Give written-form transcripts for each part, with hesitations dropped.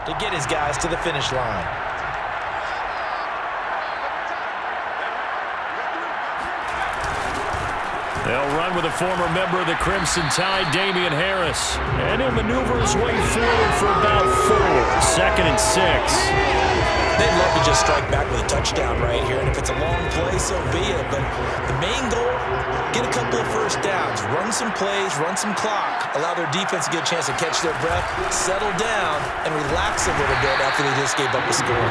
to get his guys to the finish line. They'll run with a former member of the Crimson Tide, Damian Harris. And he'll maneuver his way forward for about 4. 2nd and 6. They'd love to just strike back with a touchdown right here, and if it's a long play, so be it. But the main goal, get a couple of first downs, run some plays, run some clock, allow their defense to get a chance to catch their breath, settle down, and relax a little bit after they just gave up a score.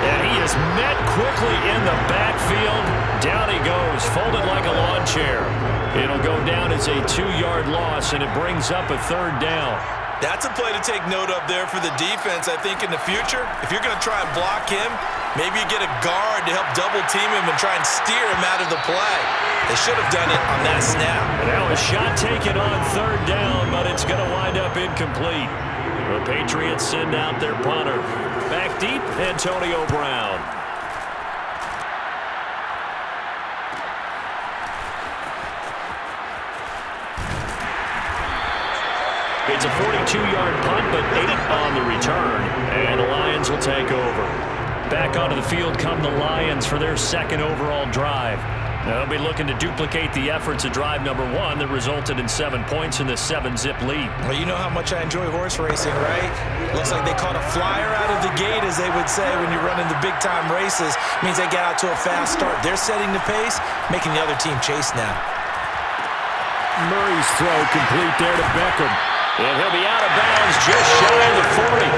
And he is met quickly in the backfield. Down he goes, folded like a lawn chair. It'll go down as a 2-yard loss, and it brings up a 3rd down. That's a play to take note of there for the defense. I think in the future, if you're going to try and block him, maybe you get a guard to help double-team him and try and steer him out of the play. They should have done it on that snap. Now a shot taken on 3rd down, but it's going to wind up incomplete. The Patriots send out their punter. Back deep, Antonio Brown. It's a 42-yard punt, but 8 on the return, and the Lions will take over. Back onto the field come the Lions for their 2nd overall drive. They'll be looking to duplicate the efforts of drive number 1 that resulted in 7 points in the 7-zip lead. Well, you know how much I enjoy horse racing, right? Looks like they caught a flyer out of the gate, as they would say when you're running the big-time races. Means they get out to a fast start. They're setting the pace, making the other team chase now. Murray's throw complete there to Beckham. And he'll be out of bounds just shy of the 40.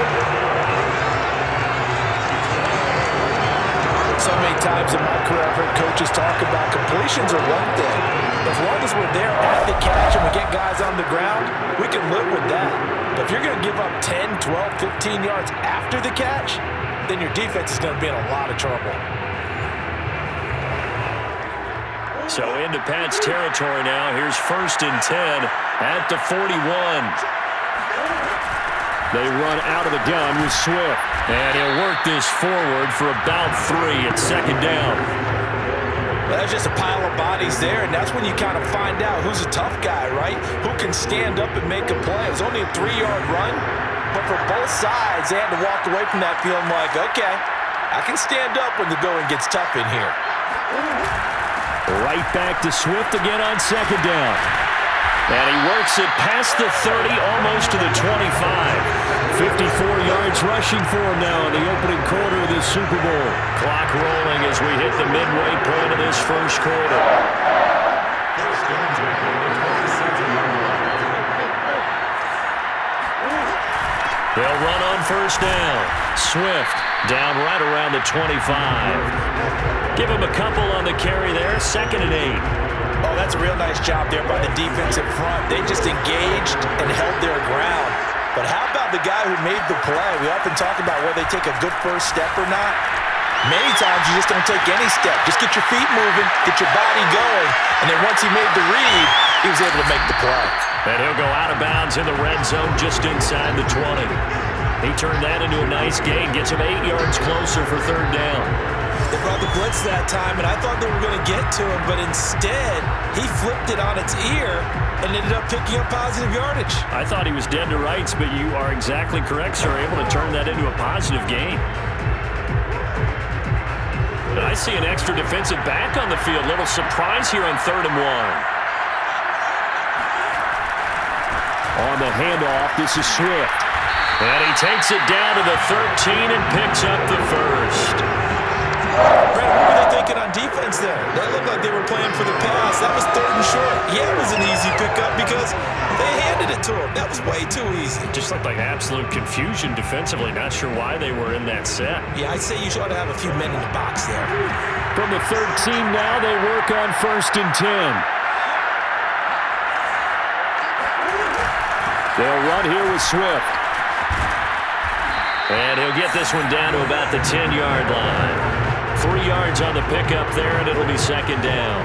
So many times in my career, I've heard coaches talk about completions are one thing. As long as we're there at the catch and we get guys on the ground, we can live with that. But if you're going to give up 10, 12, 15 yards after the catch, then your defense is going to be in a lot of trouble. So into Pat's territory now. Here's 1st and 10 at the 41. They run out of the gun with Swift. And he'll work this forward for about 3 at 2nd down. Well, there's just a pile of bodies there, and that's when you kind of find out who's a tough guy, right? Who can stand up and make a play. It was only a 3-yard run, but for both sides, they had to walk away from that feeling like, okay, I can stand up when the going gets tough in here. Right back to Swift again on 2nd down. And he works it past the 30, almost to the 25. 54 yards rushing for him now in the opening quarter of this Super Bowl. Clock rolling as we hit the midway point of this 1st quarter. They'll run on 1st down. Swift down right around the 25. Give him a couple on the carry there. 2nd and 8. Oh, that's a real nice job there by the defense in front. They just engaged and held their ground. But how about the guy who made the play? We often talk about whether they take a good first step or not. Many times you just don't take any step. Just get your feet moving, get your body going, and then once he made the read, he was able to make the play. And he'll go out of bounds in the red zone just inside the 20. He turned that into a nice gain, gets him 8 yards closer for 3rd down. They brought the blitz that time, and I thought they were going to get to him, but instead, he flipped it on its ear and ended up picking up positive yardage. I thought he was dead to rights, but you are exactly correct, sir. Able to turn that into a positive gain. And I see an extra defensive back on the field. Little surprise here on 3rd and 1. On the handoff, this is Swift. And he takes it down to the 13 and picks up the 1st. Brett, what were they thinking on defense there? That looked like they were playing for the pass. That was 3rd and short. Yeah, it was an easy pickup because they handed it to him. That was way too easy. Just looked like absolute confusion defensively. Not sure why they were in that set. Yeah, I'd say you ought to have a few men in the box there. From the 13 now, they work on 1st and 10. They'll run here with Swift. And he'll get this one down to about the 10-yard line. 3 yards on the pickup there, and it'll be 2nd down.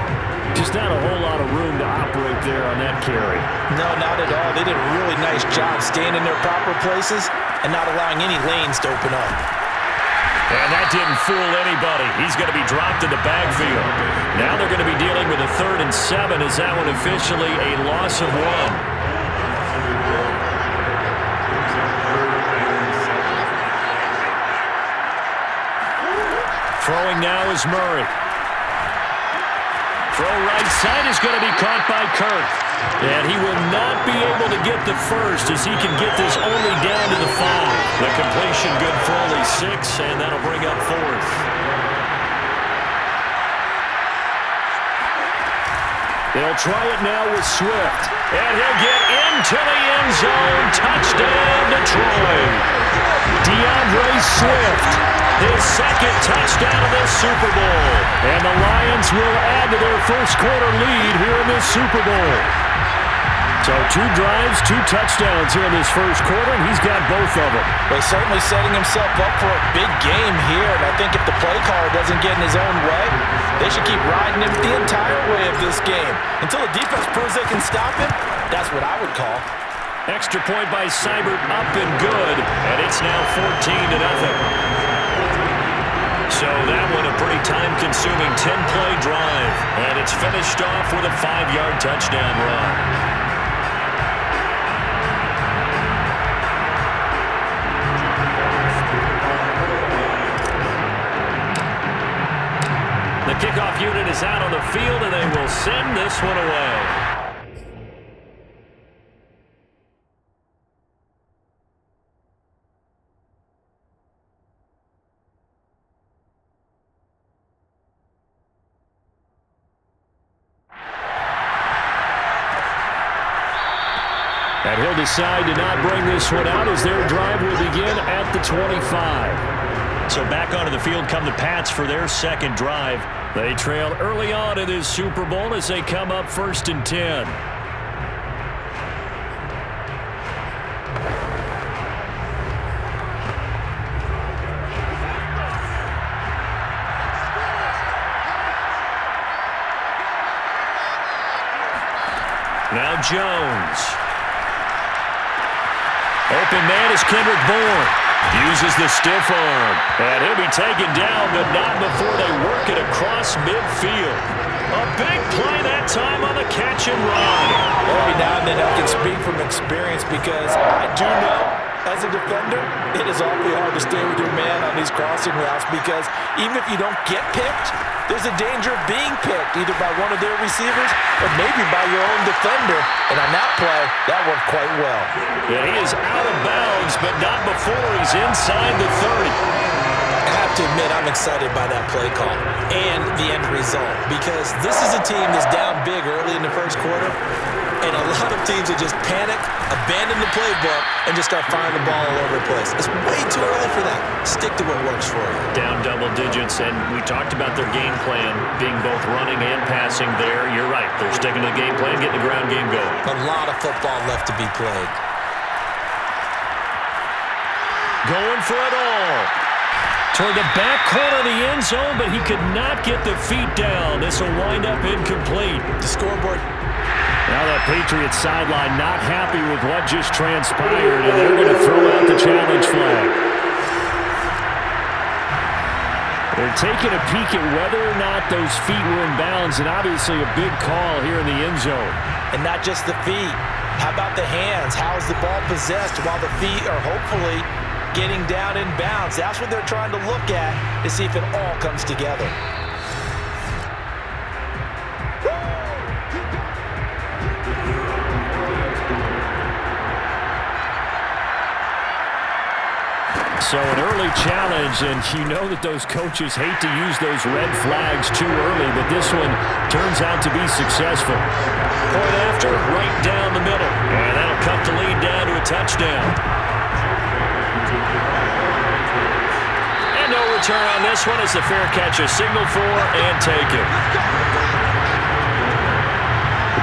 Just not a whole lot of room to operate there on that carry. No, not at all. They did a really nice job staying in their proper places and not allowing any lanes to open up. And that didn't fool anybody. He's going to be dropped in the backfield. Now they're going to be dealing with a 3rd and 7. Is that one officially a loss of 1? Throwing now is Murray. Throw right side is going to be caught by Kirk. And he will not be able to get the first as he can get this only down to the 5. The completion good for only 6, and that'll bring up 4th. They'll try it now with Swift. And he'll get into the end zone. Touchdown, Detroit. DeAndre Swift, his second touchdown of this Super Bowl. And the Lions will add to their first quarter lead here in this Super Bowl. So 2 drives, 2 touchdowns here in this first quarter, and he's got both of them. Well, he's certainly setting himself up for a big game here, and I think if the play caller doesn't get in his own way, they should keep riding him the entire way of this game. Until the defense proves they can stop him, that's what I would call. Extra point by Seibert, up and good, and it's now 14-0. So that one a pretty time-consuming 10-play drive, and it's finished off with a 5-yard touchdown run. The kickoff unit is out on the field, and they will send this one away. And he'll decide to not bring this one out as their drive will begin at the 25. So back onto the field come the Pats for their second drive. They trail early on in this Super Bowl as they come up 1st and 10. Now Jones. Open man is Kendrick Bourne. Uses the stiff arm. And he'll be taken down, but not before they work it across midfield. A big play that time on the catch and run. Every now and then I can speak from experience because I do know, as a defender, it is awfully hard to stay with your man on these crossing routes because even if you don't get picked, there's a danger of being picked either by one of their receivers or maybe by your own defender. And on that play, that worked quite well. Yeah, he is out of bounds, but not before he's inside the 30. I have to admit, I'm excited by that play call and the end result because this is a team that's down big early in the first quarter, and a lot of teams that just panic, abandon the playbook, and just start firing the ball all over the place. It's way too early for that. Stick to what works for you. Down double digits, and we talked about their game plan being both running and passing there. You're right. They're sticking to the game plan, getting the ground game going. A lot of football left to be played. Going for it all. Toward the back corner of the end zone, but he could not get the feet down. This will wind up incomplete. The scoreboard. Now that Patriots sideline not happy with what just transpired, and they're going to throw out the challenge flag. They're taking a peek at whether or not those feet were in bounds, and obviously a big call here in the end zone. And not just the feet. How about the hands? How is the ball possessed while the feet are hopefully getting down in bounds? That's what they're trying to look at to see if it all comes together. So an early challenge, and you know that those coaches hate to use those red flags too early, but this one turns out to be successful. Point after, right down the middle, and that'll cut the lead down to a touchdown. And no return on this one as the fair catch is signaled for and taken.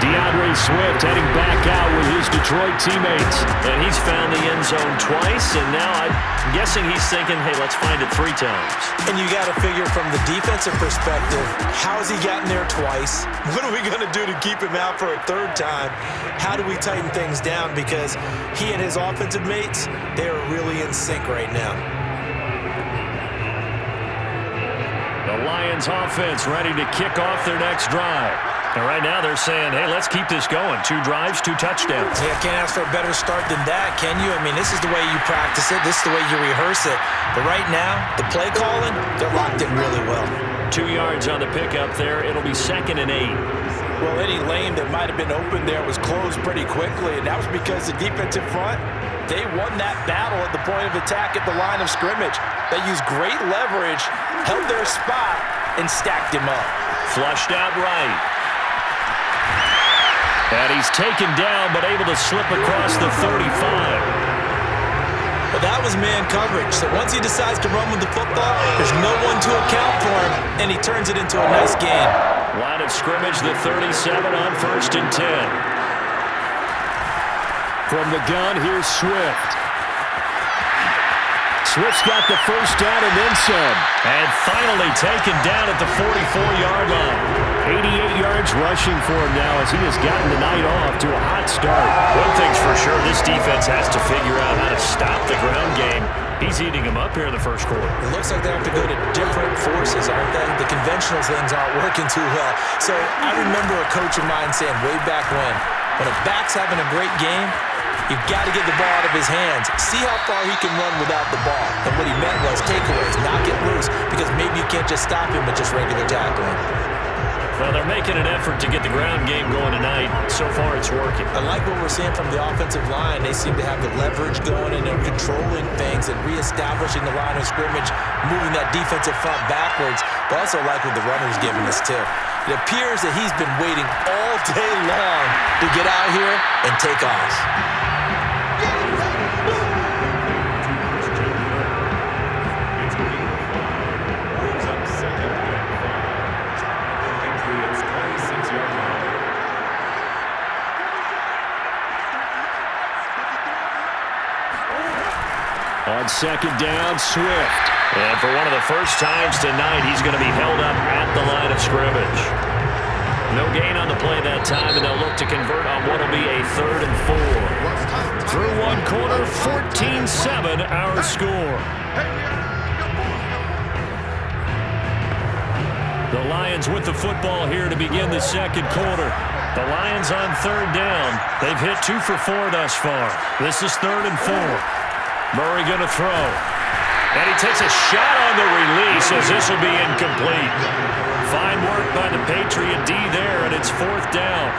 DeAndre Swift heading back out with his Detroit teammates. And he's found the end zone twice, and now I'm guessing he's thinking, hey, let's find it 3 times. And you got to figure from the defensive perspective, how has he gotten there twice? What are we going to do to keep him out for a 3rd time? How do we tighten things down? Because he and his offensive mates, they are really in sync right now. The Lions offense ready to kick off their next drive. And right now they're saying, hey, let's keep this going. 2 drives, 2 touchdowns. Yeah, can't ask for a better start than that, can you? I mean, this is the way you practice it. This is the way you rehearse it. But right now, the play calling, they're locked in really well. 2 yards on the pickup there. It'll be 2nd and 8. Well, any lane that might have been open there was closed pretty quickly, and that was because the defensive front, they won that battle at the point of attack at the line of scrimmage. They used great leverage, held their spot, and stacked him up. Flushed out right. And he's taken down, but able to slip across the 35. Well, that was man coverage. So once he decides to run with the football, there's no one to account for him, and he turns it into a nice gain. Line of scrimmage, the 37 on 1st and 10. From the gun, here's Swift. Swift's got the first down and then some. And finally taken down at the 44-yard line. 88 yards rushing for him now as he has gotten the night off to a hot start. One thing's for sure, this defense has to figure out how to stop the ground game. He's eating them up here in the first quarter. It looks like they have to go to different forces, aren't they? The conventional things aren't working too well. So I remember a coach of mine saying way back when a back's having a great game, you've got to get the ball out of his hands. See how far he can run without the ball. And what he meant was takeaways, knock it loose, because maybe you can't just stop him with just regular tackling. Well, they're making an effort to get the ground game going tonight. So far, it's working. I like what we're seeing from the offensive line. They seem to have the leverage going, and they're controlling things and reestablishing the line of scrimmage, moving that defensive front backwards. But also like what the runner's giving us, too. It appears that he's been waiting all day long to get out here and take off. On 2nd down, Swift. And for one of the first times tonight, he's going to be held up at the line of scrimmage. No gain on the play that time, and they'll look to convert on what will be a 3rd and 4. Through one quarter, 14-7 our score. The Lions with the football here to begin the 2nd quarter. The Lions on 3rd down. They've hit 2 for 4 thus far. This is 3rd and 4. Murray going to throw. And he takes a shot on the release as this will be incomplete. Fine work by the Patriot D there, and it's 4th down.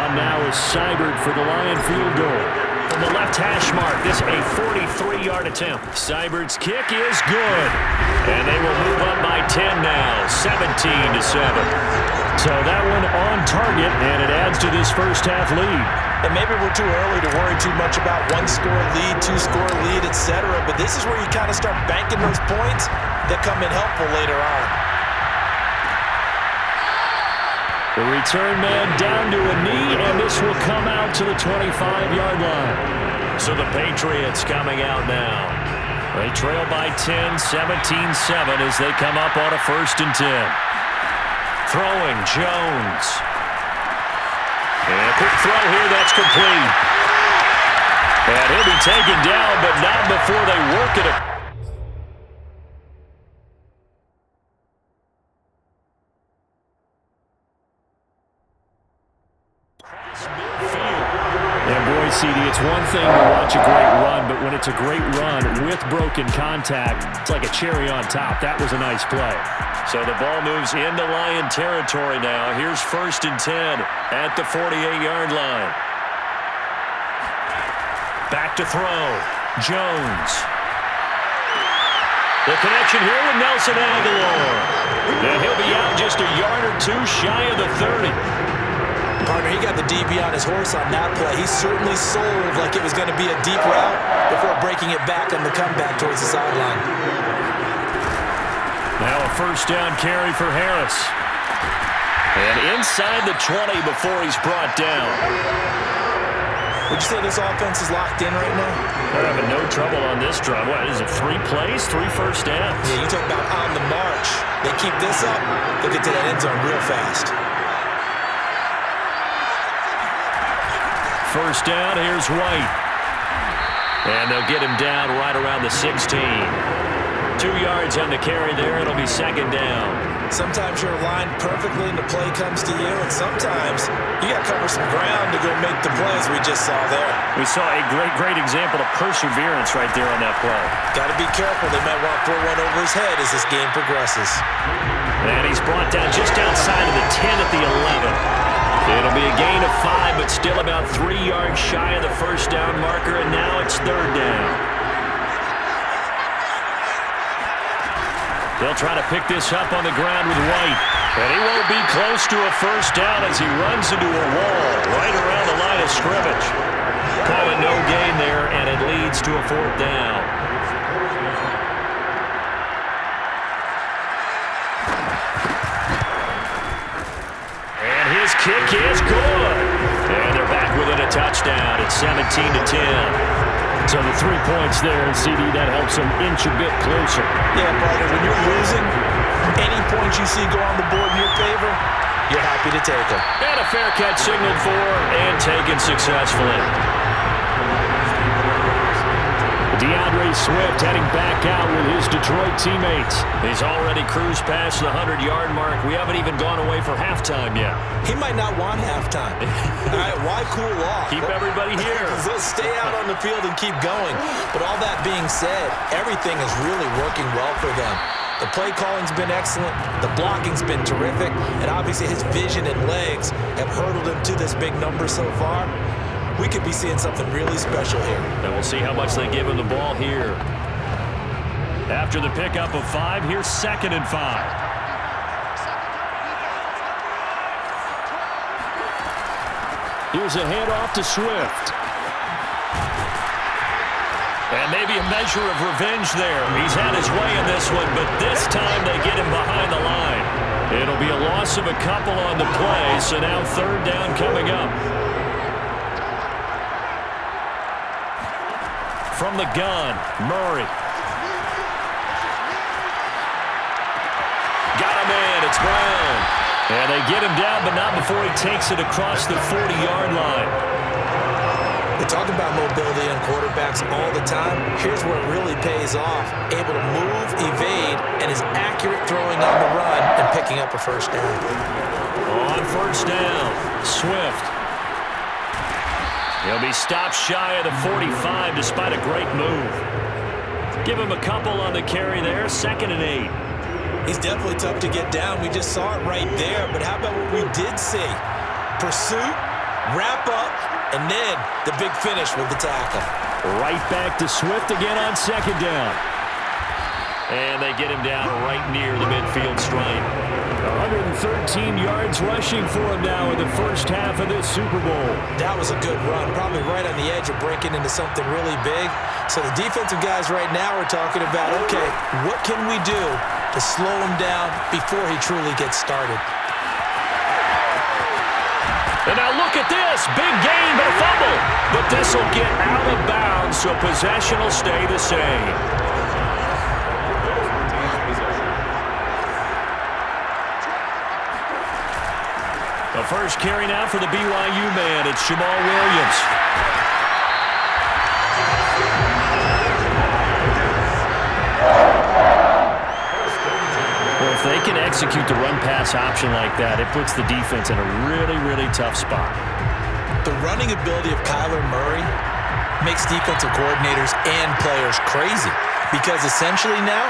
On now is Seibert for the Lion field goal. From the left hash mark, this a 43-yard attempt. Seibert's kick is good. And they will move up by 10 now, 17-7. So that one on target, and it adds to this first half lead. And maybe we're too early to worry too much about 1-score lead, 2-score lead, etc. But this is where you kind of start banking those points that come in helpful later on. The return man down to a knee, and this will come out to the 25-yard line. So the Patriots coming out now. They trail by 10, 17-7 as they come up on a 1st and 10. Throwing, Jones. And a quick throw here, that's complete. And he'll be taken down, but not before they work it. And boy, CD, it's one thing to watch a great run, but when it's a great run with broken contact, it's like a cherry on top. That was a nice play. So the ball moves into Lion territory now. Here's 1st and 10 at the 48-yard line. Back to throw. Jones. The connection here with Nelson Aguilar. And he'll be out just a yard or 2 shy of the 30. Partner, he got the DB on his horse on that play. He certainly sold like it was going to be a deep route before breaking it back on the comeback towards the sideline. Now a 1st down carry for Harris. And inside the 20 before he's brought down. Would you say this offense is locked in right now? They're having no trouble on this drive. What is it, 3 plays, 3 first downs? Yeah, you talk about on the march. They keep this up, they'll get to that end zone real fast. 1st down, here's White. And they'll get him down right around the 16. 2 yards on the carry there. It'll be second down. Sometimes you're aligned perfectly and the play comes to you, and sometimes you got to cover some ground to go make the plays we just saw there. We saw a great example of perseverance right there on that play. Got to be careful. They might want to throw one over his head as this game progresses. And he's brought down just outside of the 10 at the 11. It'll be a gain of 5, but still about 3 yards shy of the first down marker, and now it's third down. They'll try to pick this up on the ground with White. And he won't be close to a first down as he runs into a wall right around the line of scrimmage. Calling no gain there, and it leads to a fourth down. And his kick is good. And they're back within a touchdown. It's 17-10. So the 3 points there, and CD, that helps them inch a bit closer. Yeah, brother, when you're losing, any points you see go on the board in your favor, you're happy to take them. And a fair catch signaled for and taken successfully. DeAndre Swift heading back out with his Detroit teammates. He's already cruised past the 100-yard mark. We haven't even gone away for halftime yet. He might not want halftime. All right, why cool off? Keep everybody here. They'll stay out on the field and keep going. But all that being said, everything is really working well for them. The play calling's been excellent. The blocking's been terrific. And obviously his vision and legs have hurdled him to this big number so far. We could be seeing something really special here. And we'll see how much they give him the ball here. After the pickup of 5, here's 2nd and 5. Here's a handoff to Swift. And maybe a measure of revenge there. He's had his way in this one, but this time they get him behind the line. It'll be a loss of a couple on the play, so now third down coming up. From the gun, Murray. Got him in, it's Brown. And they get him down, but not before he takes it across the 40-yard line. We talk about mobility on quarterbacks all the time. Here's where it really pays off. Able to move, evade, and is accurate throwing on the run and picking up a first down. On first down, Swift. He'll be stopped shy of the 45 despite a great move. Give him a couple on the carry there, 2nd and 8. He's definitely tough to get down. We just saw it right there. But how about what we did see? Pursuit, wrap up, and then the big finish with the tackle. Right back to Swift again on 2nd down. And they get him down right near the midfield stripe. 113 yards rushing for him now in the first half of this Super Bowl. That was a good run, probably right on the edge of breaking into something really big. So the defensive guys right now are talking about, okay, what can we do to slow him down before he truly gets started? And now look at this. Big gain, but a fumble. But this will get out of bounds, so possession will stay the same. The first carry now for the BYU man. It's Jamal Williams. Well, if they can execute the run-pass option like that, it puts the defense in a really, really tough spot. The running ability of Kyler Murray makes defensive coordinators and players crazy because essentially now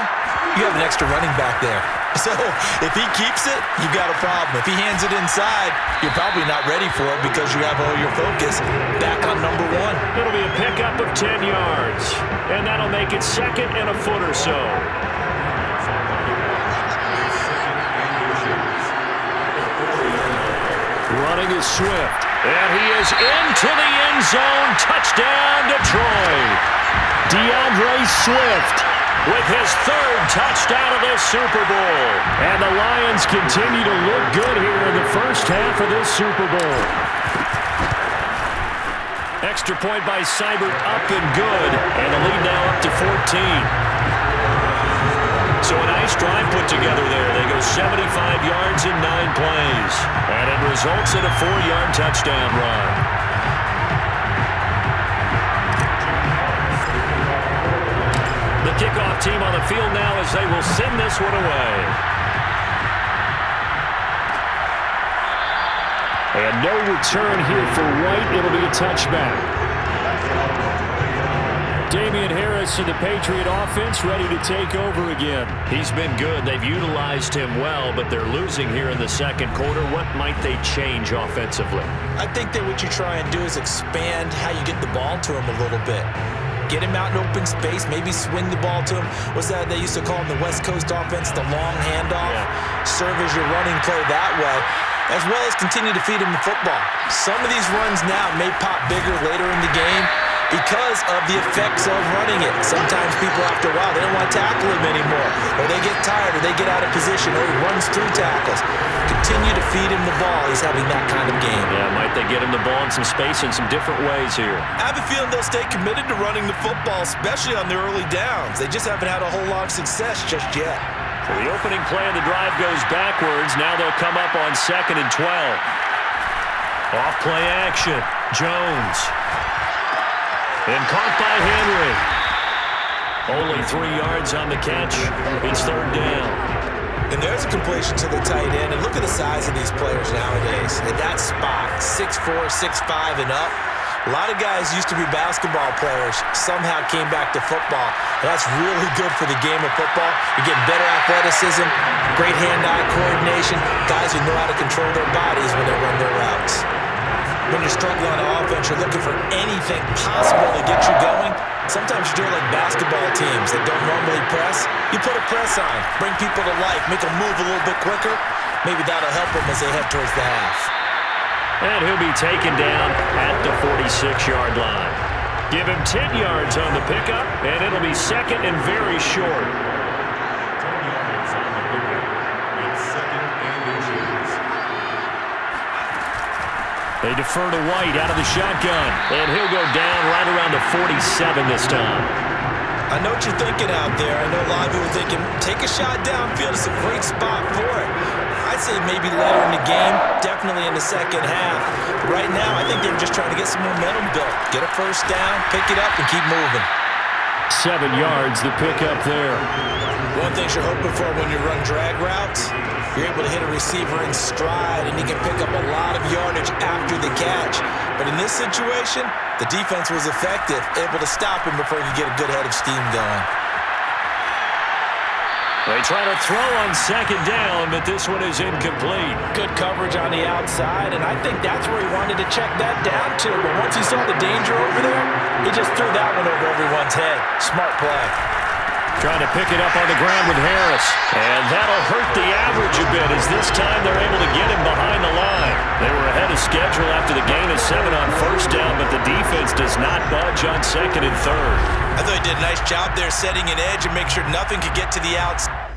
you have an extra running back there. So if he keeps it, you've got a problem. If he hands it inside, you're probably not ready for it because you have all your focus back on number 1. It'll be a pickup of 10 yards, and that'll make it 2nd and a foot or so. Running is Swift, and he is into the end zone. Touchdown, Detroit. DeAndre Swift with his 3rd touchdown of this Super Bowl. And the Lions continue to look good here in the first half of this Super Bowl. Extra point by Seibert, up and good. And the lead now up to 14. So a nice drive put together there. They go 75 yards in 9 plays. And it results in a 4-yard touchdown run. The Kickoff team on the field now as they will send this one away. And no return here for White. It'll be a touchback. Damian Harris and the Patriot offense ready to take over again. He's been good. They've utilized him well, but they're losing here in the second quarter. What might they change offensively? I think that what you try and do is expand how you get the ball to him a little bit. Get him out in open space, maybe swing the ball to him. What's that they used to call in the West Coast offense, the long handoff? Yeah. Serve as your running play that way, as well as continue to feed him the football. Some of these runs now may pop bigger later in the game because of the effects of running it. Sometimes people, after a while, they don't want to tackle him anymore, or they get tired, or they get out of position, or he runs through tackles. Continue to feed him the ball. He's having that kind of game. Yeah, might they get him the ball in some space in some different ways here? I have a feeling they'll stay committed to running the football, especially on the early downs. They just haven't had a whole lot of success just yet. So the opening play of the drive goes backwards. Now they'll come up on 2nd and 12. Off play action. Jones. And caught by Henry. Only 3 yards on the catch. It's 3rd down. And there's a completion to the tight end. And look at the size of these players nowadays. At that spot, 6'4", 6'5", and up. A lot of guys used to be basketball players, somehow came back to football. And that's really good for the game of football. You're getting better athleticism, great hand-eye coordination, guys who know how to control their bodies when they run their routes. When you're struggling on offense, you're looking for anything possible to get you going. Sometimes you do it like basketball teams that don't normally press. You put a press on, bring people to life, make them move a little bit quicker. Maybe that'll help them as they head towards the half. And he'll be taken down at the 46-yard line. Give him 10 yards on the pickup, and it'll be 2nd and very short. They defer to White out of the shotgun, and he'll go down right around the 47 this time. I know what you're thinking out there. I know a lot of people are thinking, take a shot downfield. It's a great spot for it. I'd say maybe later in the game, definitely in the second half. But right now, I think they're just trying to get some momentum built. Get a first down, pick it up, and keep moving. 7 yards, the pickup there. One thing you're hoping for when you run drag routes, you're able to hit a receiver in stride, and he can pick up a lot of yardage after the catch. But in this situation, the defense was effective, able to stop him before he could get a good head of steam going. They try to throw on 2nd down, but this one is incomplete. Good coverage on the outside, and I think that's where he wanted to check that down to. But once he saw the danger over there, he just threw that one over everyone's head. Smart play. Trying to pick it up on the ground with Harris. And that'll hurt the average a bit as this time they're able to get him behind the line. They were ahead of schedule after the gain of 7 on 1st down, but the defense does not budge on 2nd and 3rd. I thought he did a nice job there setting an edge and make sure nothing could get to the outside.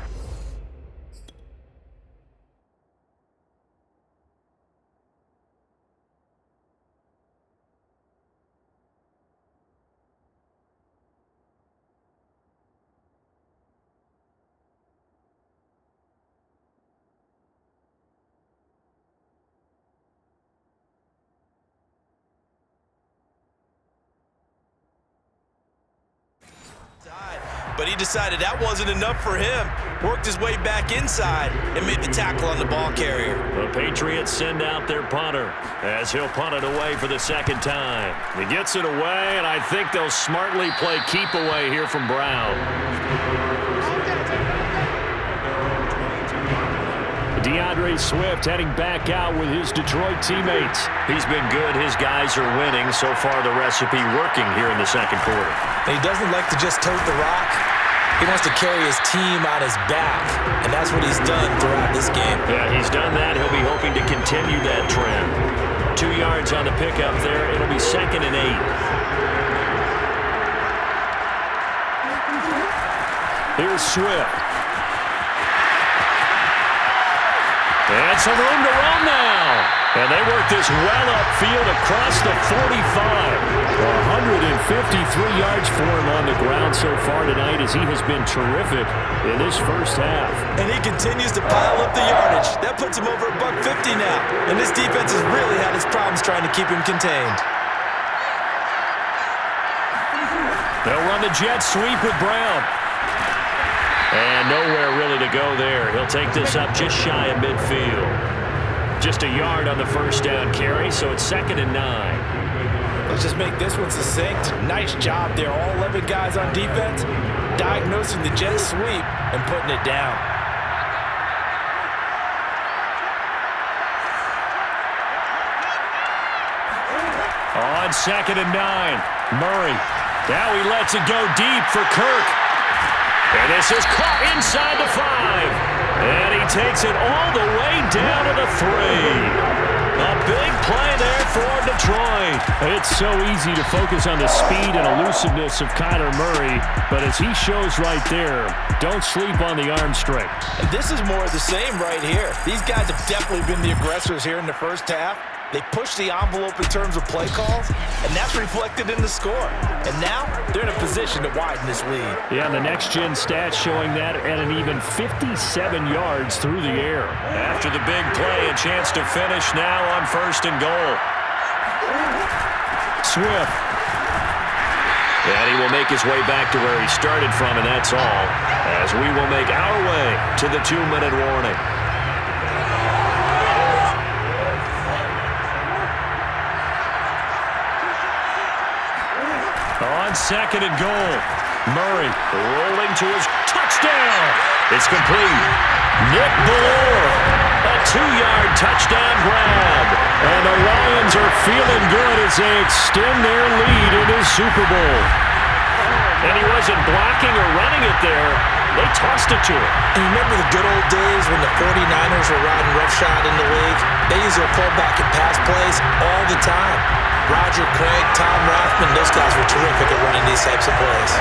But he decided that wasn't enough for him. Worked his way back inside and made the tackle on the ball carrier. The Patriots send out their punter as he'll punt it away for the 2nd time. He gets it away, and I think they'll smartly play keep away here from Brown. DeAndre Swift heading back out with his Detroit teammates. He's been good. His guys are winning. So far, the recipe working here in the second quarter. And he doesn't like to just tote the rock. He wants to carry his team on his back, and that's what he's done throughout this game. Yeah, he's done that. He'll be hoping to continue that trend. 2 yards on the pickup there. It'll be 2nd and 8. Here's Swift. And some room to run now. And they work this well upfield across the 45. 153 yards for him on the ground so far tonight as he has been terrific in this first half. And he continues to pile up the yardage. That puts him over $150 now. And this defense has really had its problems trying to keep him contained. They'll run the jet sweep with Brown. And nowhere really to go there. He'll take this up just shy of midfield. Just a yard on the first down carry, so it's 2nd and 9. Let's just make this one succinct. Nice job there. All 11 guys on defense diagnosing the jet sweep and putting it down. On 2nd and 9, Murray. Now he lets it go deep for Kirk. And this is caught inside the 5. And he takes it all the way down to the 3. A big play there for Detroit. It's so easy to focus on the speed and elusiveness of Kyler Murray, but as he shows right there, don't sleep on the arm strength. And this is more of the same right here. These guys have definitely been the aggressors here in the first half. They pushed the envelope in terms of play calls, and that's reflected in the score. And now they're in a position to widen this lead. Yeah, and the next-gen stats showing that at an even 57 yards through the air. After the big play, a chance to finish now on 1st and goal. Swift. And he will make his way back to where he started from, and that's all, as we will make our way to the 2-minute warning. On 2nd and goal, Murray rolling to his touchdown. It's complete. Nick Ballore, a 2-yard touchdown grab. And the Lions are feeling good as they extend their lead in this Super Bowl. And he wasn't blocking or running it there. They tossed it to him. And you remember the good old days when the 49ers were riding roughshod in the league? They used their fullback and pass plays all the time. Roger Craig, Tom Rathman, those guys were terrific at running these types of plays.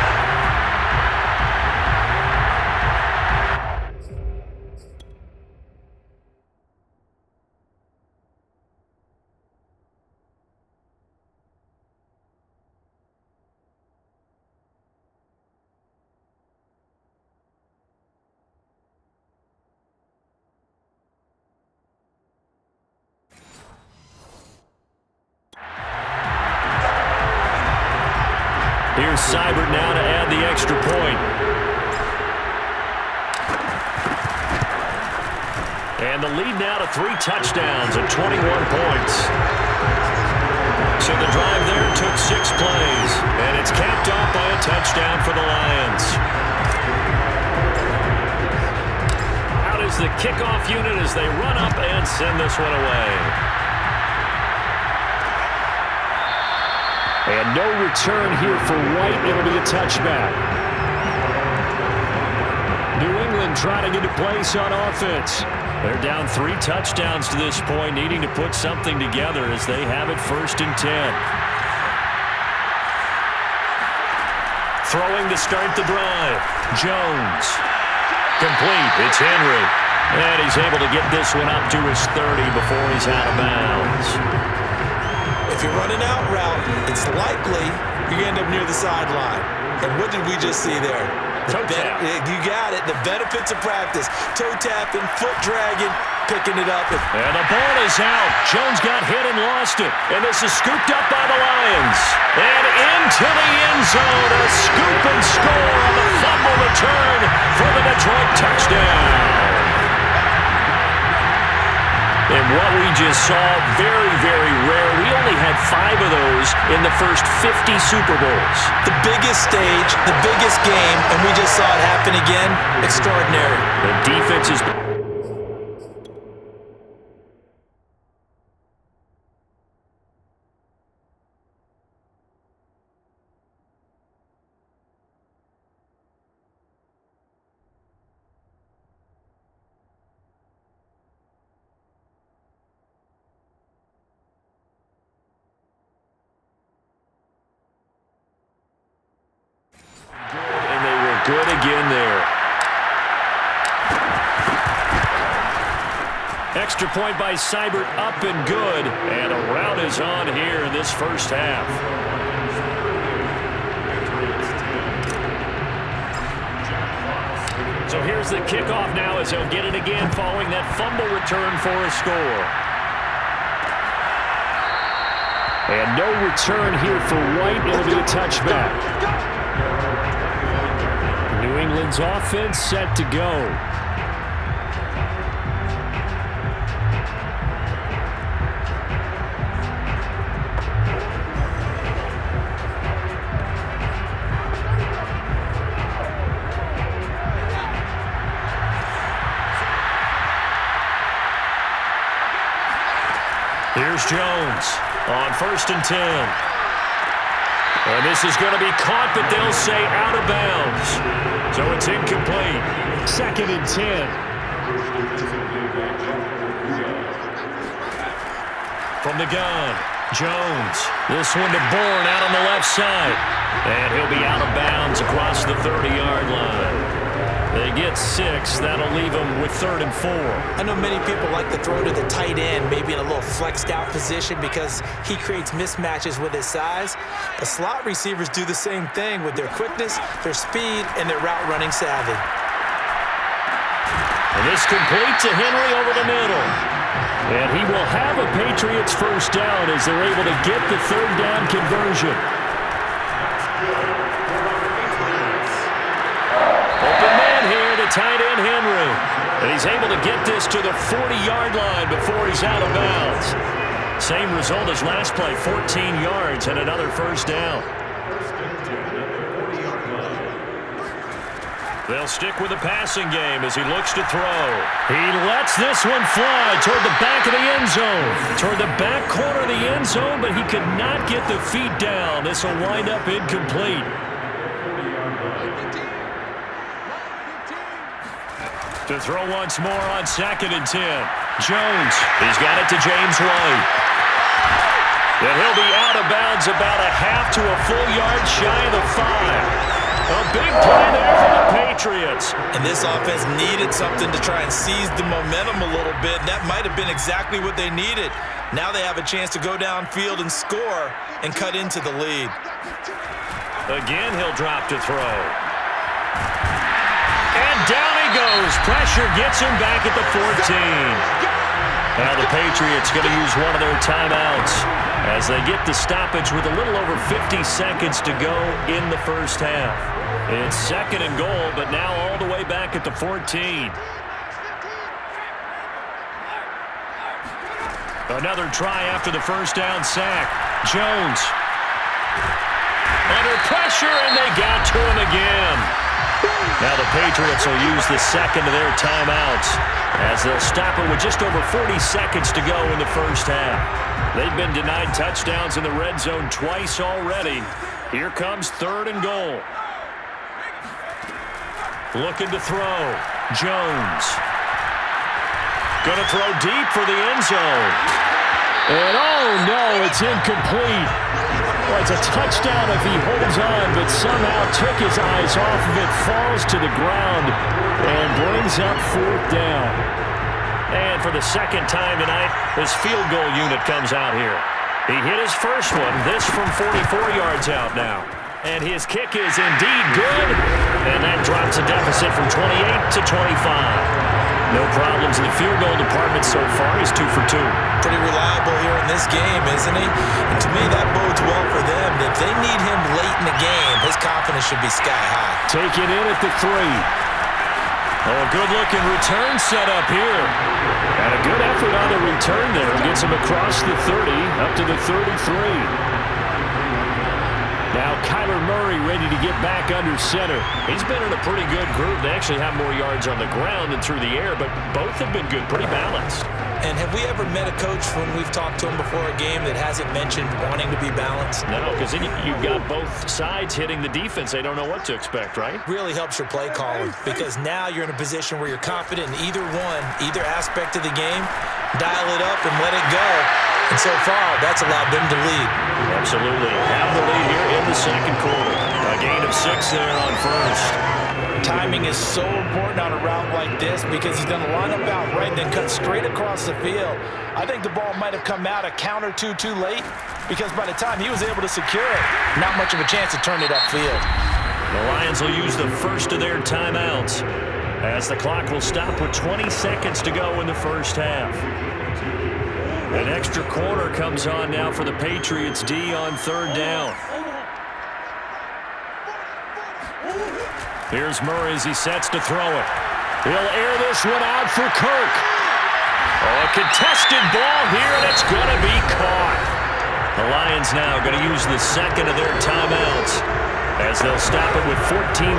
Here's Seibert now to add the extra point. And the lead now to 3 touchdowns and 21 points. So the drive there took 6 plays, and it's capped off by a touchdown for the Lions. Out is the kickoff unit as they run up and send this one away. And no return here for White. It'll be a touchback. New England trying to get a place on offense. They're down 3 touchdowns to this point, needing to put something together as they have it 1st and 10. Throwing to start the drive. Jones. Complete. It's Henry. And he's able to get this one up to his 30 before he's out of bounds. If you're running out route, it's likely you end up near the sideline. And what did we just see there? Toe tap. You got it. The benefits of practice. Toe tapping, foot dragging, picking it up. And the ball is out. Jones got hit and lost it. And this is scooped up by the Lions. And into the end zone. A scoop and score on the fumble return for the Detroit touchdown. And what we just saw, very, very rare. We only had 5 of those in the first 50 Super Bowls. The biggest stage, the biggest game, and we just saw it happen again. Extraordinary. The defense is... good again there. Extra point by Seibert, up and good. And a rout is on here in this first half. So here's the kickoff now as he'll get it again following that fumble return for a score. And no return here for White. It'll be a touchback. New England Lions offense set to go. Here's Jones on 1st and 10. And this is going to be caught, but they'll say out of bounds. So it's incomplete. 2nd and 10. From the gun, Jones. This one to Bourne out on the left side. And he'll be out of bounds across the 30-yard line. They get 6. That'll leave them with 3rd and 4. I know many people like to throw to the tight end, maybe in a little flexed out position because he creates mismatches with his size. The slot receivers do the same thing with their quickness, their speed, and their route running savvy. And this complete to Henry over the middle. And he will have a Patriots first down as they're able to get the 3rd down conversion. Tight end Henry. And he's able to get this to the 40-yard line before he's out of bounds. Same result as last play, 14 yards and another first down. They'll stick with the passing game as he looks to throw. He lets this one fly toward the back of the end zone. Toward the back corner of the end zone, but he could not get the feet down. This will wind up incomplete. To throw once more on 2nd and 10. Jones, he's got it to James White. And he'll be out of bounds about a half to a full yard shy of the 5. A big play there for the Patriots. And this offense needed something to try and seize the momentum a little bit. And that might have been exactly what they needed. Now they have a chance to go downfield and score and cut into the lead. Again, he'll drop to throw. And down he goes. Pressure gets him back at the 14. Now the Patriots going to use one of their timeouts as they get the stoppage with a little over 50 seconds to go in the first half. It's 2nd and goal, but now all the way back at the 14. Another try after the first down sack. Jones. Under pressure, and they got to him again. Now the Patriots will use the second of their timeouts as they'll stop it with just over 40 seconds to go in the first half. They've been denied touchdowns in the red zone twice already. Here comes 3rd and goal. Looking to throw. Jones. Going to throw deep for the end zone. And oh no, it's incomplete. Well, it's a touchdown if he holds on, but somehow took his eyes off of it, falls to the ground, and brings up 4th down. And for the 2nd time tonight, his field goal unit comes out here. He hit his first one, this from 44 yards out now. And his kick is indeed good, and that drops a deficit from 28 to 25. No problems in the field goal department so far. He's 2 for 2. Pretty reliable here in this game, isn't he? And to me, that bodes well for them. If they need him late in the game, his confidence should be sky high. Taken in at the 3. Oh, a good-looking return set up here. And a good effort on the return there. Gets him across the 30, up to the 33. Now Kyler Murray ready to get back under center. He's been in a pretty good group. They actually have more yards on the ground than through the air, but both have been good, pretty balanced. And have we ever met a coach when we've talked to him before a game that hasn't mentioned wanting to be balanced? No, because then you've got both sides hitting the defense. They don't know what to expect, right? Really helps your play calling because now you're in a position where you're confident in either one, either aspect of the game. Dial it up and let it go. And so far, that's allowed them to lead. Absolutely. Have the lead here in the 2nd quarter. A gain of 6 there on 1st. Timing is so important on a route like this because he's going to line up out right and then cut straight across the field. I think the ball might have come out a count or two too late because by the time he was able to secure it, not much of a chance to turn it upfield. The Lions will use the first of their timeouts as the clock will stop with 20 seconds to go in the first half. An extra corner comes on now for the Patriots D on 3rd down. Here's Murray as he sets to throw it. He'll air this one out for Kirk. Oh, a contested ball here, and it's going to be caught. The Lions now going to use the second of their timeouts as they'll stop it with 14.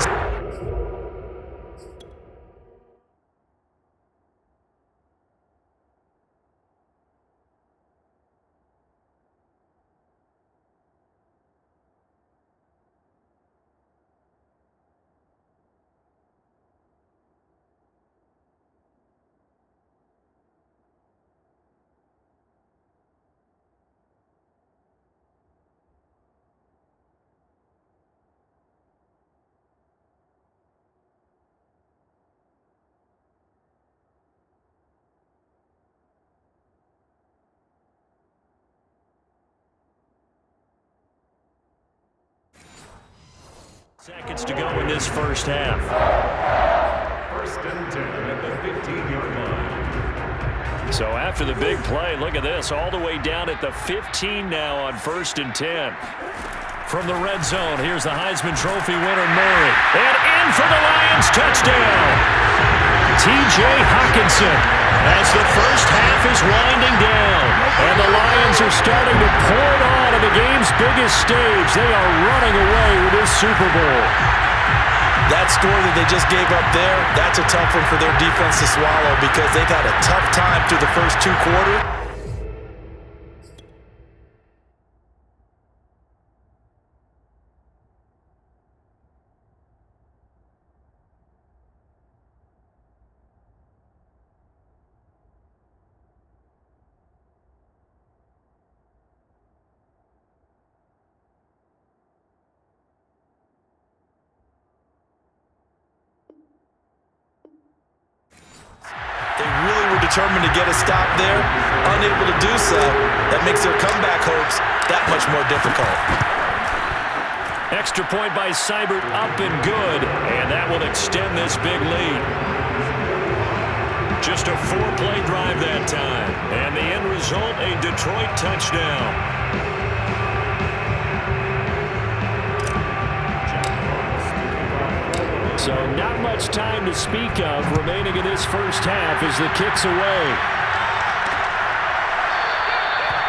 Seconds to go in this first half. First and 10 at the 15-yard line. So after the big play, look at this, all the way down at the 15 now on 1st and 10. From the red zone, here's the Heisman Trophy winner, Murray. And in for the Lions touchdown. T.J. Hockenson as the first half is winding down. And the Lions are starting to pour it on at the game's biggest stage. They are running away with this Super Bowl. That score that they just gave up there, that's a tough one for their defense to swallow because they've had a tough time through the first 2 quarters. They really were determined to get a stop there, unable to do so. That makes their comeback hopes that much more difficult. Extra point by Seibert, up and good, and that will extend this big lead. Just a 4-play drive that time, and the end result, a Detroit touchdown. So not much time to speak of remaining in this first half as the kick's away.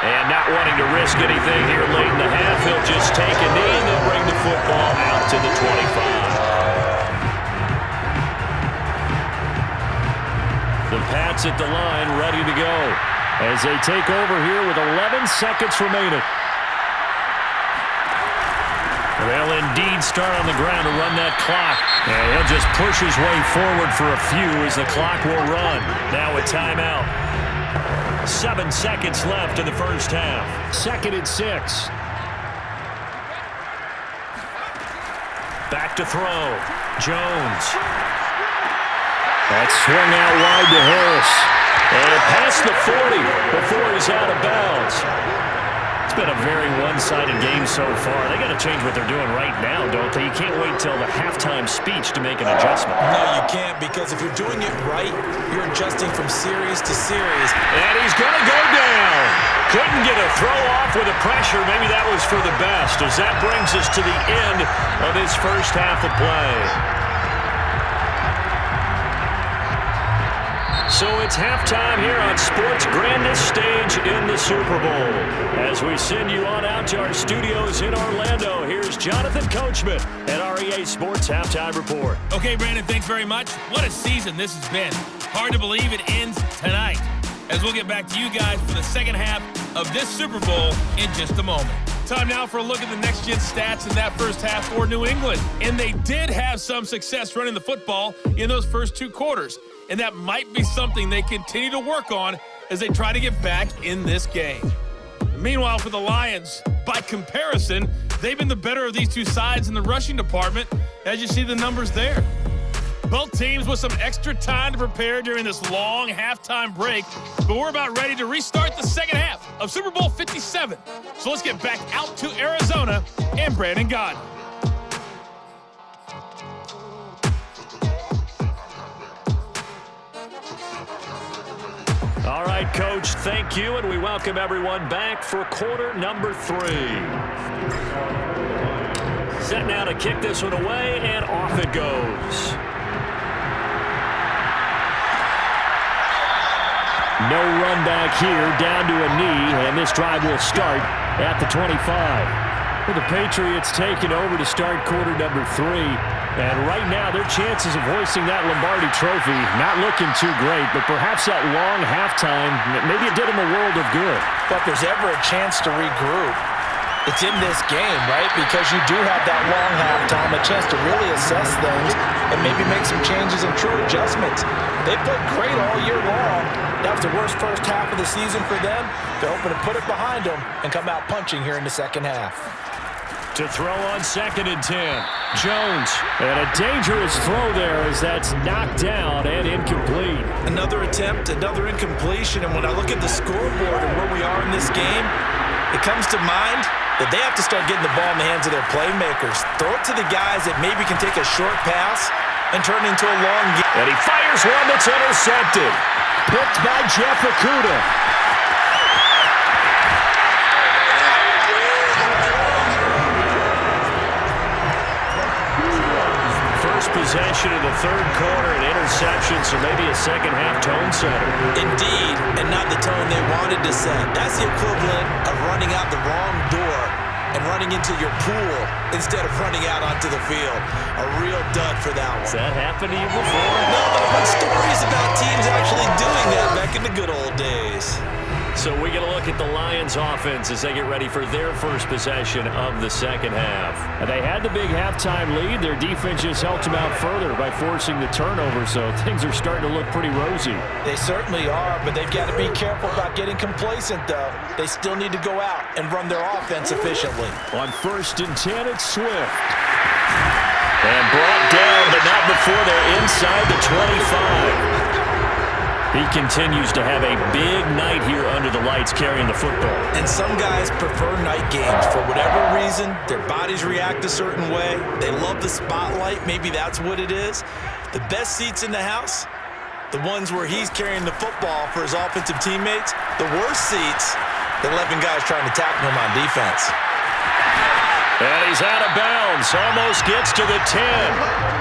And not wanting to risk anything here late in the half, he'll just take a knee and they'll bring the football out to the 25. The Pats at the line ready to go as they take over here with 11 seconds remaining. They'll indeed start on the ground to run that clock. And he'll just push his way forward for a few as the clock will run. Now a timeout. 7 seconds left in the first half. 2nd and 6. Back to throw. Jones. That's swung out wide to Harris. And past the 40 before he's out of bounds. It's been a very one-sided game so far. They got to change what they're doing right now, don't they? You can't wait till the halftime speech to make an adjustment. No, you can't, because if you're doing it right, you're adjusting from series to series. And he's going to go down. Couldn't get a throw off with the pressure. Maybe that was for the best, as that brings us to the end of this first half of play. So it's halftime here on sports' grandest stage in the Super Bowl. As we send you on out to our studios in Orlando, here's Jonathan Coachman at REA Sports Halftime Report. Okay, Brandon, thanks very much. What a season this has been. Hard to believe it ends tonight, as we'll get back to you guys for the second half of this Super Bowl in just a moment. Time now for a look at the next-gen stats in that first half for New England. And they did have some success running the football in those first 2 quarters. And that might be something they continue to work on as they try to get back in this game. Meanwhile, for the Lions, by comparison, they've been the better of these 2 sides in the rushing department, as you see the numbers there. Both teams with some extra time to prepare during this long halftime break, but we're about ready to restart the second half of Super Bowl 57. So let's get back out to Arizona and Brandon Gaudin. All right, Coach, thank you, and we welcome everyone back for quarter number 3. set now to kick this one away, and off it goes. No run back here, down to a knee, and this drive will start at the 25. Well, the Patriots taking over to start quarter number 3. And right now, their chances of hoisting that Lombardi trophy not looking too great, but perhaps that long halftime, maybe it did them a world of good. But if there's ever a chance to regroup, it's in this game, right? Because you do have that long halftime, a chance to really assess things and maybe make some changes and true adjustments. They played great all year long. That was the worst first half of the season for them. They're hoping to put it behind them and come out punching here in the second half. To throw on 2nd and 10. Jones. And a dangerous throw there as that's knocked down and incomplete. Another attempt, another incompletion. And when I look at the scoreboard and where we are in this game, it comes to mind that they have to start getting the ball in the hands of their playmakers. Throw it to the guys that maybe can take a short pass and turn into a long game. And he fires one that's intercepted. Picked by Jeff Okudah. Possession in the third quarter, an interception, so maybe a second-half tone setter. Indeed, and not the tone they wanted to set. That's the equivalent of running out the wrong door and running into your pool instead of running out onto the field. A real dud for that one. Has that happened to you before? No, but I've heard stories about teams actually doing that back in the good old days. So we get a look at the Lions offense as they get ready for their first possession of the second half. And they had the big halftime lead. Their defense just helped them out further by forcing the turnover, so things are starting to look pretty rosy. They certainly are, but they've got to be careful about getting complacent, though. They still need to go out and run their offense efficiently. On 1st and 10, it's Swift. And brought down, but not before they're inside the 25. He continues to have a big night here under the lights carrying the football. And some guys prefer night games. For whatever reason, their bodies react a certain way. They love the spotlight. Maybe that's what it is. The best seats in the house, the ones where he's carrying the football for his offensive teammates. The worst seats, the 11 guys trying to tackle him on defense. And he's out of bounds. Almost gets to the 10.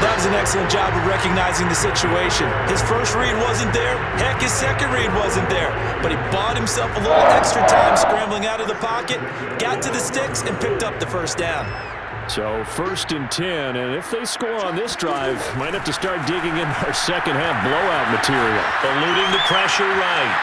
That was an excellent job of recognizing the situation. His first read wasn't there. Heck, his second read wasn't there. But he bought himself a little extra time scrambling out of the pocket, got to the sticks, and picked up the first down. So 1st and 10, and if they score on this drive, might have to start digging in our second half blowout material. Eluding the pressure right.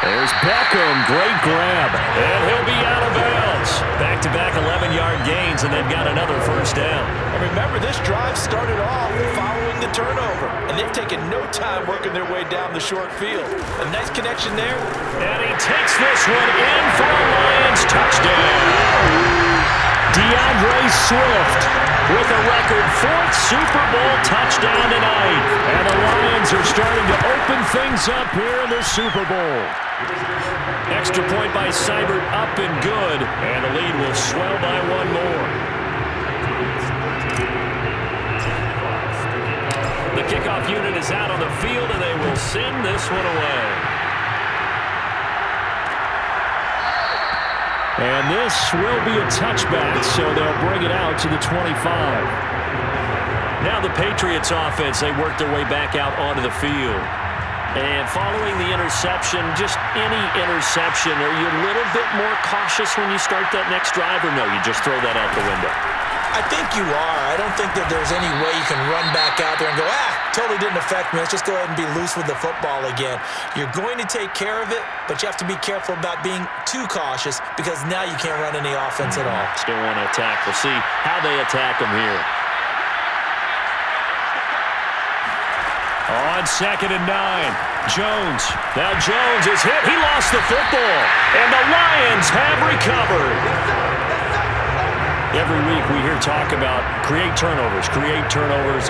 There's Beckham, great grab, and he'll be out of bounds. Back-to-back 11-yard gains, and they've got another first down. And remember, this drive started off following the turnover, and they've taken no time working their way down the short field. A nice connection there. And he takes this one in for a Lions touchdown. DeAndre Swift with a record 4th Super Bowl touchdown tonight. And the Lions are starting to open things up here in the Super Bowl. Extra point by Seibert up and good. And the lead will swell by one more. The kickoff unit is out on the field, and they will send this one away. And this will be a touchback, so they'll bring it out to the 25. Now the Patriots offense, they work their way back out onto the field. And following the interception, just any interception, are you a little bit more cautious when you start that next drive, or no, you just throw that out the window? I think you are. I don't think that there's any way you can run back out there and go, totally didn't affect me. Let's just go ahead and be loose with the football again. You're going to take care of it, but you have to be careful about being too cautious because now you can't run any offense at all. Still want to attack. We'll see how they attack them here. On 2nd and 9, Jones. Now Jones is hit. He lost the football, and the Lions have recovered. Every week we hear talk about create turnovers.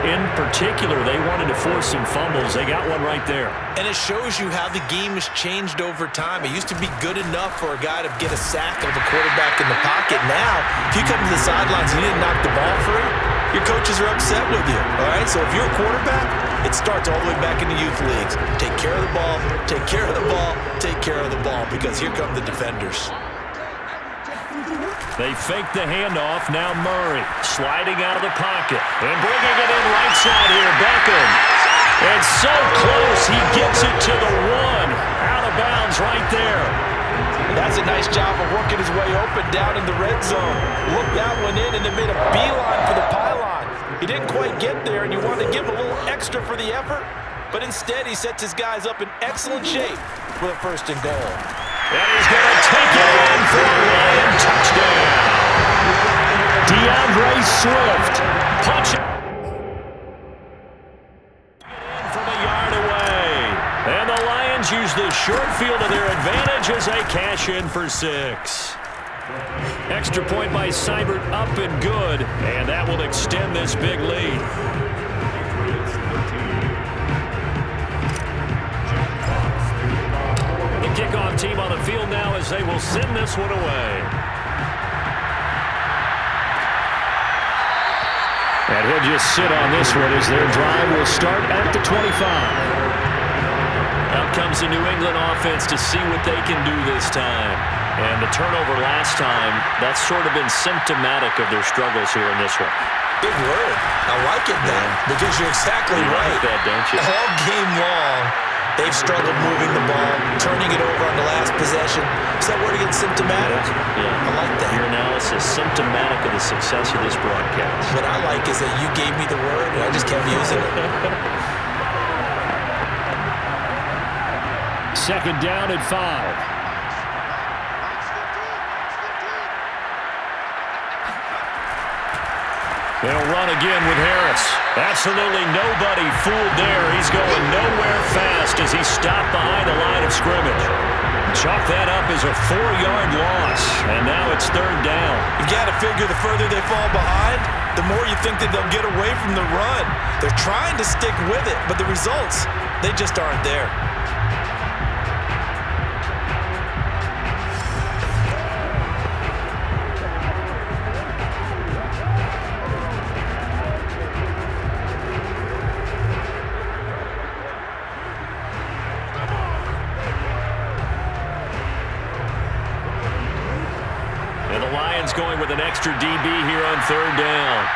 In particular, they wanted to force some fumbles. They got one right there. And it shows you how the game has changed over time. It used to be good enough for a guy to get a sack of a quarterback in the pocket. Now, if you come to the sidelines and you didn't knock the ball free, your coaches are upset with you. All right? So if you're a quarterback, it starts all the way back in the youth leagues. Take care of the ball, take care of the ball, take care of the ball, because here come the defenders. They fake the handoff. Now Murray sliding out of the pocket and bringing it in right side here. Beckham. And so close. He gets it to the one. Out of bounds right there. That's a nice job of working his way open down in the red zone. Looked that one in and then made a beeline for the pylon. He didn't quite get there, and you wanted to give him a little extra for the effort, but instead he sets his guys up in excellent shape for the 1st and goal. And he's going to take it in for a Lion touchdown. DeAndre Swift punching in from a yard away. And the Lions use the short field to their advantage as they cash in for 6. Extra point by Seibert up and good, and that will extend this big lead. The kickoff team on the field now as they will send this one away. And he'll just sit on this one as their drive will start at the 25. Out comes the New England offense to see what they can do this time. And the turnover last time, that's sort of been symptomatic of their struggles here in this one. Big word. I like it, though, because you're exactly you right. Like that, don't you? All game long, they've struggled moving the ball, turning it over on the last possession. Is that word again, symptomatic? Yeah. I like that. Your analysis, symptomatic of the success of this broadcast. What I like is that you gave me the word, and I just kept using it. 2nd down and 5. They'll run again with Harris. Absolutely nobody fooled there. He's going nowhere fast as he's stopped behind the line of scrimmage. Chalk that up as a 4-yard loss, and now it's 3rd down. You've got to figure the further they fall behind, the more you think that they'll get away from the run. They're trying to stick with it, but the results, they just aren't there. Going with an extra DB here on 3rd down.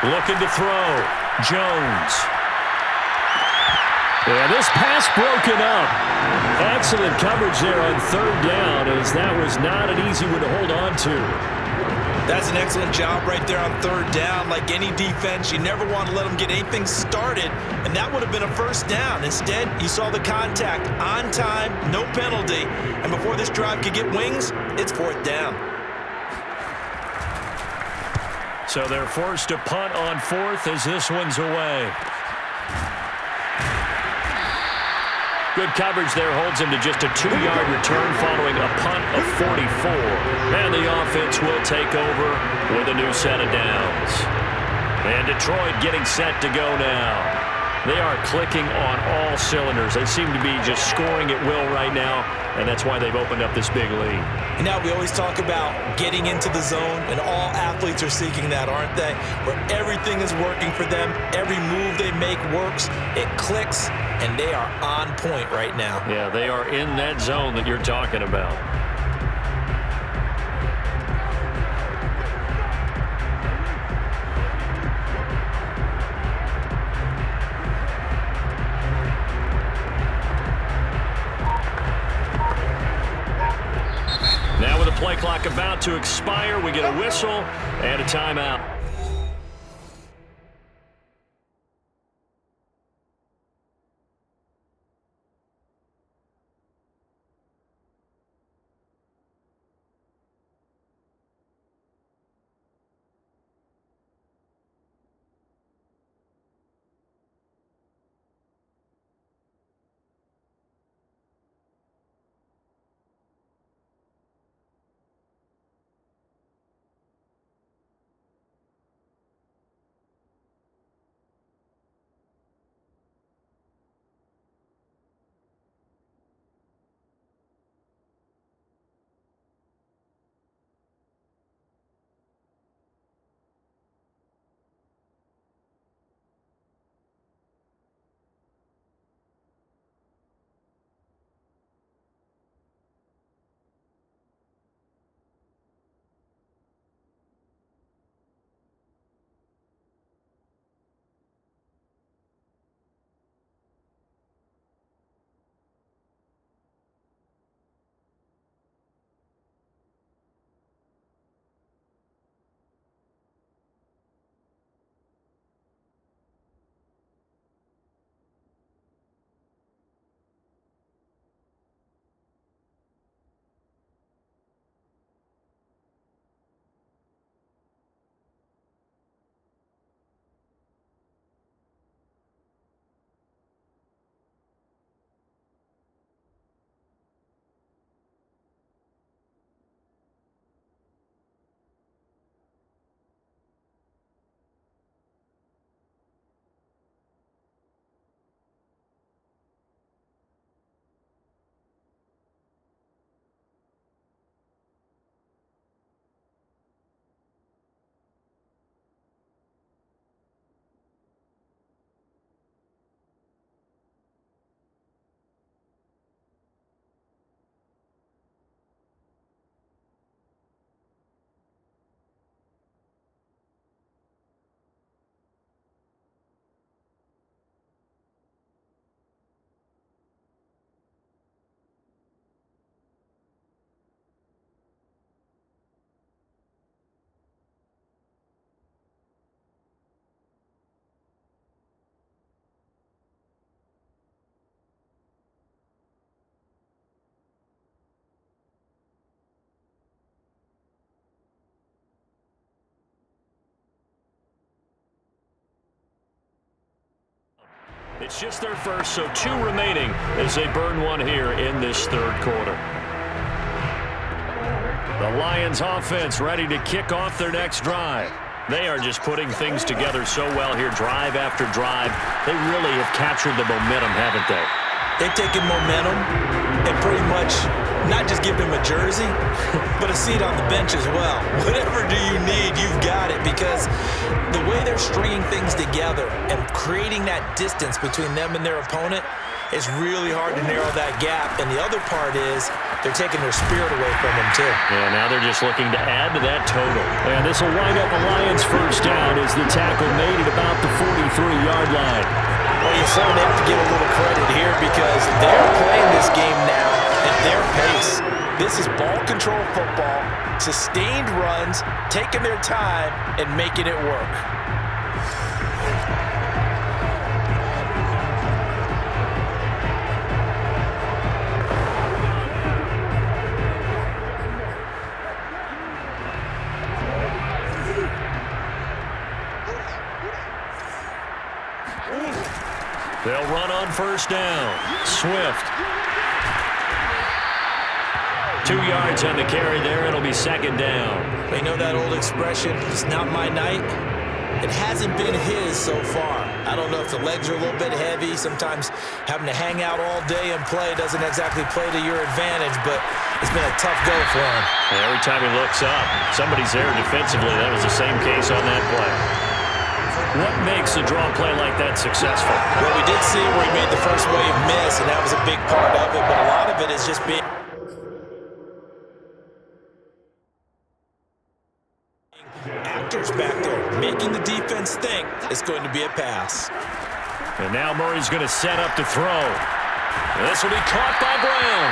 Looking to throw. Jones. Yeah, this pass broken up. Excellent coverage there on 3rd down, as that was not an easy one to hold on to. That's an excellent job right there on 3rd down. Like any defense, you never want to let them get anything started, and that would have been a 1st down. Instead, you saw the contact on time, no penalty, and before this drive could get wings, it's 4th down. So they're forced to punt on 4th as this one's away. Good coverage there holds him to just a 2-yard return following a punt of 44. And the offense will take over with a new set of downs. And Detroit getting set to go now. They are clicking on all cylinders. They seem to be just scoring at will right now, and that's why they've opened up this big lead. And now we always talk about getting into the zone, and all athletes are seeking that, aren't they? Where everything is working for them, every move they make works, it clicks, and they are on point right now. Yeah, they are in that zone that you're talking about. Now with the play clock about to expire, we get a whistle and a timeout. It's just their first, so 2 remaining as they burn one here in this third quarter. The Lions offense ready to kick off their next drive. They are just putting things together so well here, drive after drive. They really have captured the momentum, haven't they? They've taken momentum and pretty much not just given him a jersey, but a seat on the bench as well. Whatever do you need, you've got it, because the way they're stringing things together and creating that distance between them and their opponent, it's really hard to narrow that gap. And the other part is they're taking their spirit away from them, too. Yeah, now they're just looking to add to that total. And this will wind up the Lions' first down as the tackle made at about the 43-yard line. Well, you certainly have to give a little credit here because they're playing this game now at their pace. This is ball control football, sustained runs, taking their time, and making it work. They'll run on first down. Swift. 2 yards on the carry there. It'll be second down. You know that old expression, it's not my night? It hasn't been his so far. I don't know if the legs are a little bit heavy. Sometimes having to hang out all day and play doesn't exactly play to your advantage, but it's been a tough go for him. And every time he looks up, somebody's there defensively. That was the same case on that play. What makes a draw play like that successful? Well, we did see where he made the first wave miss, and that was a big part of it, but a lot of it is just being actors back there, making the defense think it's going to be a pass. And now Murray's going to set up to throw. This will be caught by Brown.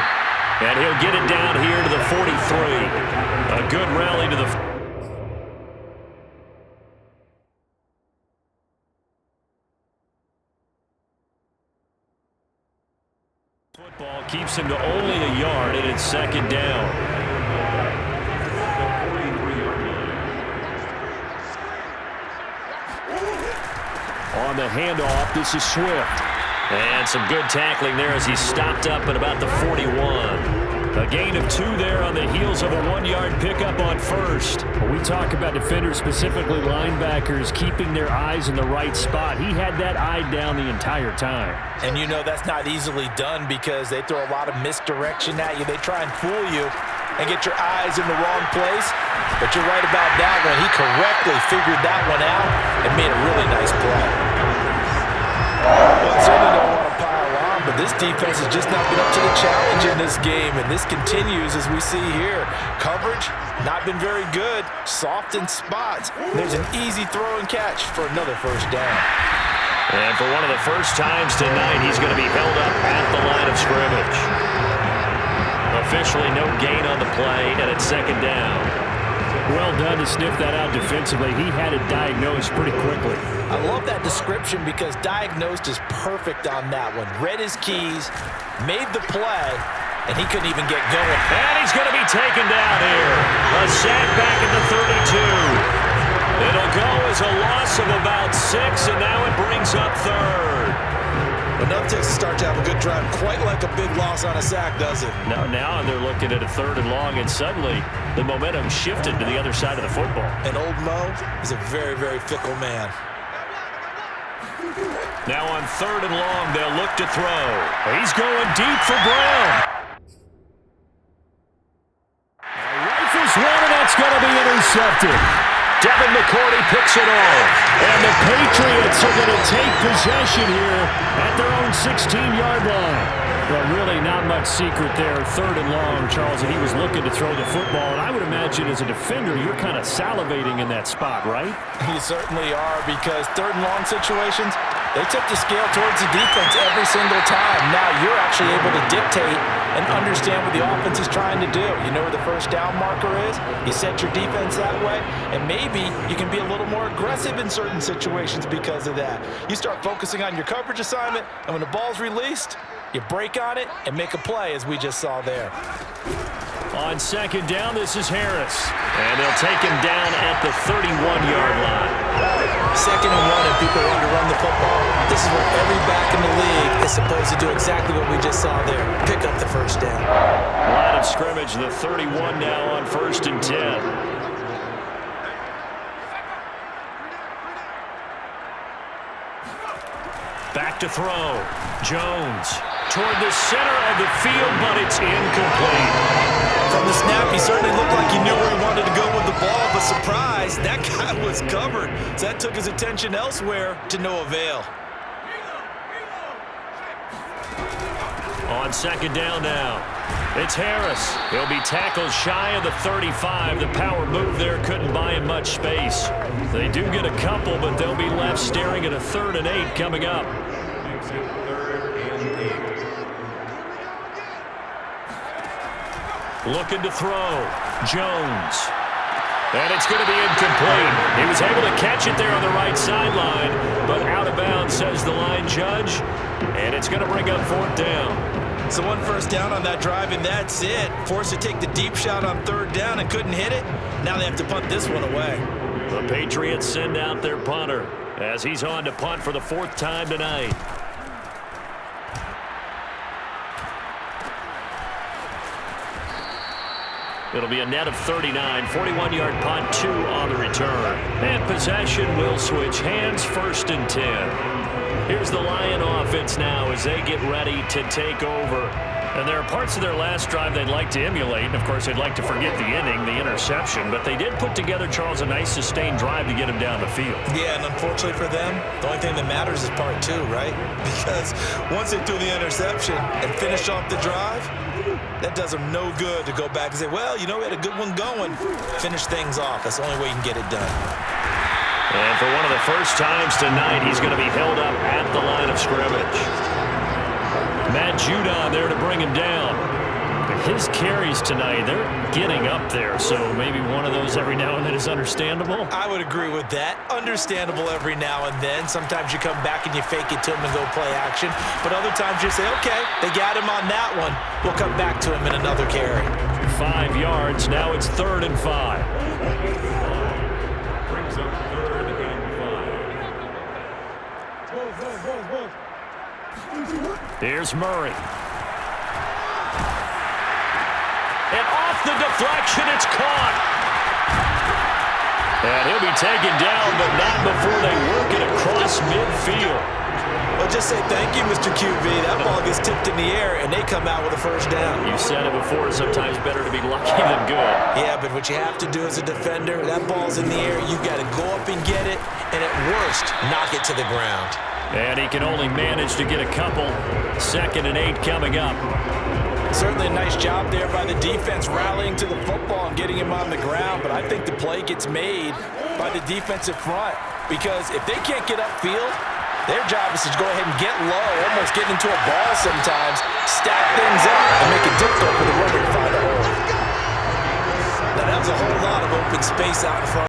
And he'll get it down here to the 43. A good rally to the football keeps him to only a yard, and it's second down. On the handoff, this is Swift. And some good tackling there as he stopped up at about the 41. A gain of 2 there on the heels of a 1-yard pickup on first. When we talk about defenders, specifically linebackers, keeping their eyes in the right spot, he had that eye down the entire time. And you know that's not easily done because they throw a lot of misdirection at you. They try and fool you and get your eyes in the wrong place. But you're right about that one. He correctly figured that one out and made a really nice play. Well, I certainly don't want to pile on, but this defense has just not been up to the challenge in this game, and this continues as we see here. Coverage, not been very good. Soft in spots. There's an easy throw and catch for another first down. And for one of the first times tonight, he's going to be held up at the line of scrimmage. Officially no gain on the play, and it's second down. Well done to sniff that out defensively. He had it diagnosed pretty quickly. I love that description because diagnosed is perfect on that one. Read his keys, made the play, and he couldn't even get going. And he's going to be taken down here. A sack back at the 32. It'll go as a loss of about 6, and now it brings up third. Enough to start to have a good drive, quite like a big loss on a sack, does it? Now they're looking at a 3rd and long, and suddenly the momentum shifted to the other side of the football. And old Mo is a very, very fickle man. Now on 3rd and long, they'll look to throw. He's going deep for Brown. Rifles one, and that's going to be intercepted. Devin McCourty picks it off. And the Patriots are going to take possession here at their own 16-yard line. Well, really not much secret there. 3rd and long, Charles, and he was looking to throw the football. And I would imagine as a defender, you're kind of salivating in that spot, right? You certainly are, because 3rd and long situations, they tip the scale towards the defense every single time. Now you're actually able to dictate and understand what the offense is trying to do. You know where the first down marker is. You set your defense that way, and maybe you can be a little more aggressive in certain situations because of that. You start focusing on your coverage assignment, and when the ball's released, you break on it and make a play, as we just saw there. On second down, this is Harris. And they'll take him down at the 31-yard line. 2nd and 1, and people want to run the football. This is where every back in the league is supposed to do exactly what we just saw there. Pick up the first down. Line of scrimmage, the 31 now on 1st and 10. Back to throw. Jones toward the center of the field, but it's incomplete. From the snap, he certainly looked like he knew where he wanted to go with the ball, but surprise, that guy was covered. So that took his attention elsewhere to no avail. On second down now, it's Harris. He'll be tackled shy of the 35. The power move there couldn't buy him much space. They do get a couple, but they'll be left staring at a 3rd and 8 coming up. Makes it 3rd and 8. Looking to throw. Jones. And it's going to be incomplete. He was able to catch it there on the right sideline, but out of bounds, says the line judge. And it's going to bring up 4th down. So 1 first down on that drive, and that's it. Forced to take the deep shot on 3rd down and couldn't hit it. Now they have to punt this one away. The Patriots send out their punter as he's on to punt for the 4th time tonight. It'll be a net of 39, 41-yard punt, 2 on the return. And possession will switch hands, 1st and 10. Here's the Lion offense now as they get ready to take over. And there are parts of their last drive they'd like to emulate. And, of course, they'd like to forget the inning, the interception. But they did put together, Charles, a nice sustained drive to get him down the field. Yeah, and unfortunately for them, the only thing that matters is part 2, right? Because once they threw the interception and finished off the drive, that does them no good to go back and say, well, you know, we had a good one going. Finish things off. That's the only way you can get it done. And for one of the first times tonight, he's going to be held up at the line of scrimmage. Matt Judon there to bring him down. His carries tonight, they're getting up there, so maybe one of those every now and then is understandable. I would agree with that. Understandable every now and then. Sometimes you come back and you fake it to him and go play action. But other times you say, okay, they got him on that one. We'll come back to him in another carry. 5 yards. Now it's 3rd and 5. Brings up 3rd and 5. Here's Murray. And off the deflection, it's caught. And he'll be taken down, but not before they work it across midfield. Well, just say thank you, Mr. QB. That ball gets tipped in the air, and they come out with a 1st down. You said it before, sometimes better to be lucky than good. Yeah, but what you have to do as a defender, that ball's in the air, you got to go up and get it, and at worst, knock it to the ground. And he can only manage to get a couple. 2nd and 8 coming up. Certainly a nice job there by the defense rallying to the football and getting him on the ground, but I think the play gets made by the defensive front because if they can't get upfield, their job is to go ahead and get low, almost get into a ball sometimes, stack things up, and make it difficult for the runner to find a hole. Now, that was a whole lot of open space out in front.